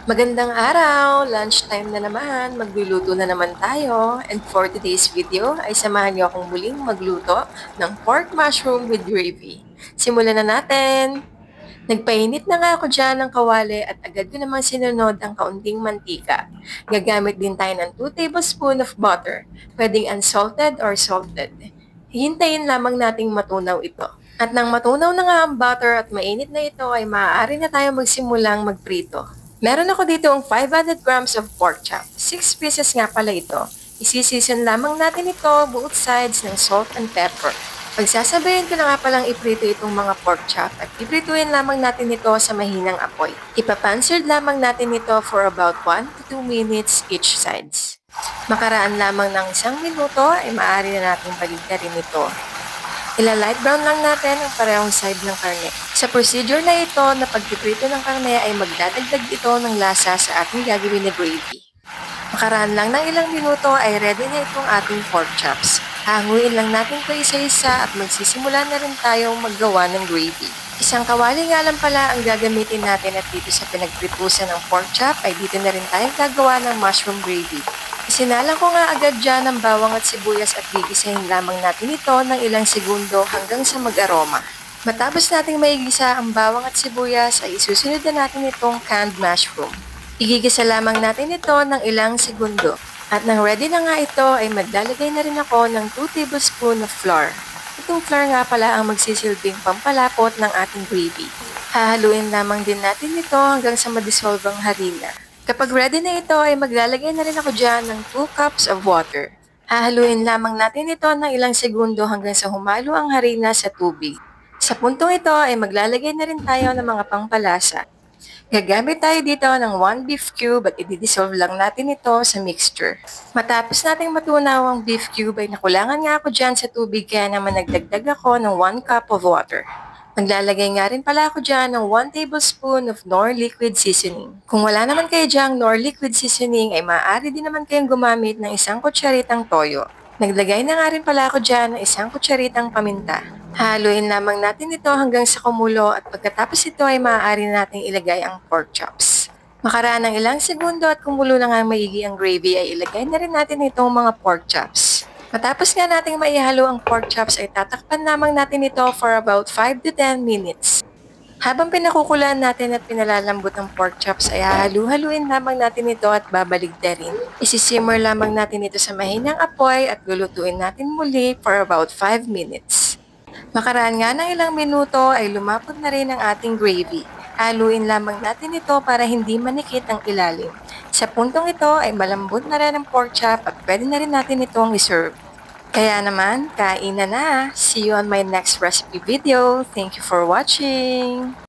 Magandang araw! Lunchtime na naman, magluluto na naman tayo. And for today's video ay samahan niyo akong muling magluto ng pork mushroom with gravy. Simulan na natin! Nagpainit na nga ako dyan ng kawali at agad ko namang sinunod ang kaunting mantika. Gagamit din tayo ng 2 tablespoon of butter, pwedeng unsalted or salted. Hihintayin lamang nating matunaw ito. At nang matunaw na nga ang butter at mainit na ito ay maaari na tayo magsimulang magprito. Meron ako dito ang 500 grams of pork chop. 6 pieces nga pala ito. Isisisin lamang natin ito both sides ng salt and pepper. Pagsasabayin ko na nga palang iprito itong mga pork chop at iprituin lamang natin ito sa mahinang apoy. Ipapansered lamang natin ito for about 1 to 2 minutes each sides. Makaraan lamang ng 1 minuto ay maaari na natin baligtarin ito. Ila-light brown lang natin ang parehong side ng karne. Sa procedure na ito na pagpiprito ng karne ay magdadagdag ito ng lasa sa ating gagawin na gravy. Makaraan lang ng ilang minuto ay ready na itong ating pork chops. Hanguin lang natin ito isa-isa at magsisimula na rin tayong maggawa ng gravy. Isang kawali nga lang pala ang gagamitin natin at dito sa pinagpritusan ng pork chop ay dito na rin tayong gagawa ng mushroom gravy. Isinalang ko nga agad dyan ang bawang at sibuyas at gigisahin lamang natin ito ng ilang segundo hanggang sa mag-aroma. Matapos nating maigisa ang bawang at sibuyas ay isusunod na natin itong canned mushroom. Igigisa lamang natin ito ng ilang segundo. At nang ready na nga ito ay maglalagay na rin ako ng 2 tablespoon of flour. Itong flour nga pala ang magsisilbing pampalapot ng ating gravy. Hahaluin lamang din natin ito hanggang sa madissolve ang harina. Kapag ready na ito ay maglalagay na rin ako dyan ng 2 cups of water. Hahaluin lamang natin ito ng ilang segundo hanggang sa humalo ang harina sa tubig. Sa puntong ito ay maglalagay na rin tayo ng mga pangpalasa. Gagamit tayo dito ng 1 beef cube at i-dissolve lang natin ito sa mixture. Matapos nating matunaw ang beef cube ay nakulangan nga ako dyan sa tubig kaya naman nagdagdag ako ng 1 cup of water. Maglalagay nga rin pala ako dyan ng 1 tablespoon of Knorr liquid seasoning. Kung wala naman kayo dyang Knorr liquid seasoning ay maaari din naman kayong gumamit ng 1 kutsaritang toyo. Naglagay na nga rin pala ako dyan ng 1 kutsaritang paminta. Haluin lamang natin ito hanggang sa kumulo at pagkatapos ito ay maaari nating ilagay ang pork chops. Makaraan ng ilang segundo at kumulo na nga maigi ang gravy ay ilagay na rin natin itong mga pork chops. Matapos nga nating maihalo ang pork chops ay tatakpan lamang natin ito for about 5 to 10 minutes. Habang pinakukulaan natin at pinalalambot ang pork chops ay hahalu-haluin lamang natin ito at babaligtarin. Isisimmer lamang natin ito sa mahinang apoy at lulutuin natin muli for about 5 minutes. Makaraan nga ng ilang minuto ay lumapot na rin ang ating gravy. Haluin lamang natin ito para hindi manikit ang ilalim. Sa puntong ito ay malambot na rin ang pork chop at pwede na rin natin itong iserve. Kaya naman, kain na na! See you on my next recipe video. Thank you for watching!